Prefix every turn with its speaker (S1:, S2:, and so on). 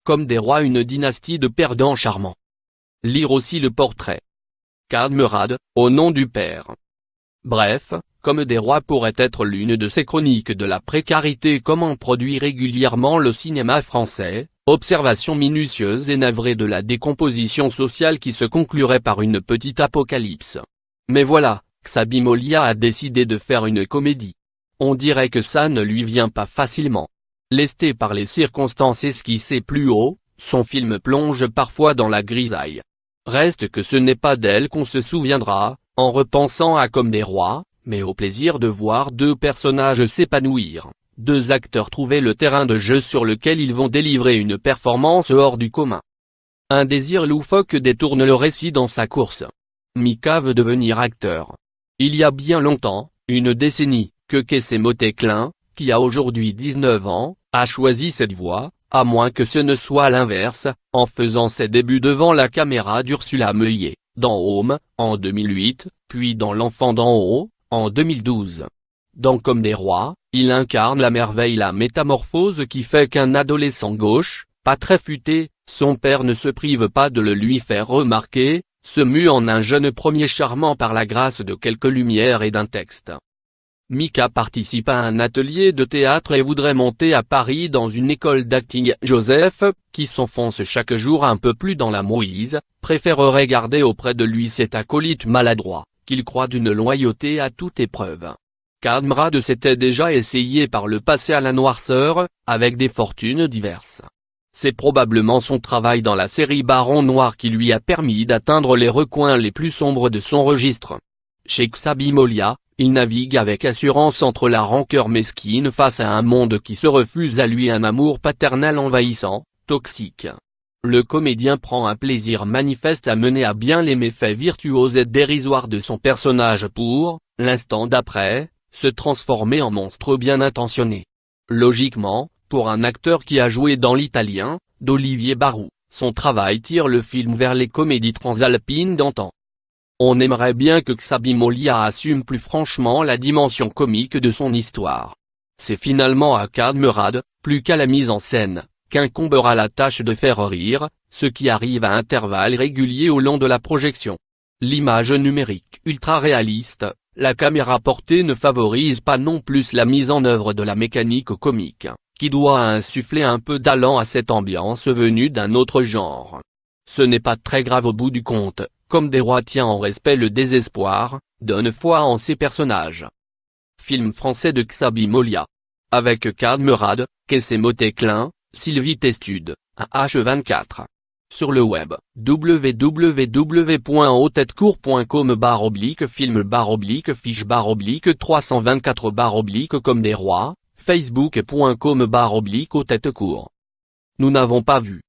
S1: comme des rois, une dynastie de perdants charmants. Lire aussi le portrait. Cadmerade, au nom du père. Bref, comme des rois pourrait être l'une de ces chroniques de la précarité comment produit régulièrement le cinéma français, observation minutieuse et navrée de la décomposition sociale qui se conclurait par une petite apocalypse. Mais voilà, Xabi Molia a décidé de faire une comédie. On dirait que ça ne lui vient pas facilement. Lesté par les circonstances esquissées plus haut, son film plonge parfois dans la grisaille. Reste que ce n'est pas d'elle qu'on se souviendra, en repensant à Comme des rois, mais au plaisir de voir deux personnages s'épanouir, deux acteurs trouver le terrain de jeu sur lequel ils vont délivrer une performance hors du commun. Un désir loufoque détourne le récit dans sa course. Mika veut devenir acteur. Il y a bien longtemps, une décennie, que Kessemo Teclin, qui a aujourd'hui 19 ans, a choisi cette voie, à moins que ce ne soit l'inverse, en faisant ses débuts devant la caméra d'Ursula Meuillet, dans Home, en 2008, puis dans L'Enfant d'en haut, en 2012. Dans Comme des rois, il incarne la merveille, la métamorphose qui fait qu'un adolescent gauche, pas très futé, son père ne se prive pas de le lui faire remarquer, se mue en un jeune premier charmant par la grâce de quelques lumières et d'un texte. Mika participe à un atelier de théâtre et voudrait monter à Paris dans une école d'acting. Joseph, qui s'enfonce chaque jour un peu plus dans la mouise, préférerait garder auprès de lui cet acolyte maladroit, qu'il croit d'une loyauté à toute épreuve. Cadmerade s'était déjà essayé par le passé à la noirceur, avec des fortunes diverses. C'est probablement son travail dans la série Baron Noir qui lui a permis d'atteindre les recoins les plus sombres de son registre. Chez Xabi Molia, il navigue avec assurance entre la rancœur mesquine face à un monde qui se refuse à lui, un amour paternel envahissant, toxique. Le comédien prend un plaisir manifeste à mener à bien les méfaits virtuoses et dérisoires de son personnage pour, l'instant d'après, se transformer en monstre bien intentionné. Logiquement, pour un acteur qui a joué dans l'Italien, d'Olivier Barou, son travail tire le film vers les comédies transalpines d'antan. On aimerait bien que Xabi Molia assume plus franchement la dimension comique de son histoire. C'est finalement à Cadmerade, plus qu'à la mise en scène, qu'incombera la tâche de faire rire, ce qui arrive à intervalles réguliers au long de la projection. L'image numérique ultra réaliste, la caméra portée ne favorise pas non plus la mise en œuvre de la mécanique comique, qui doit insuffler un peu d'allant à cette ambiance venue d'un autre genre. Ce n'est pas très grave au bout du compte. Comme des rois tient en respect le désespoir, donne foi en ses personnages. Film français de Xabi Molia. Avec Cadmerade, Kessemo Teclin, Sylvie Testude, H24. Sur le web, www.autetcourt.com/film/fiche/324- Comme des rois, facebook.com/autetcourt. Nous n'avons pas vu.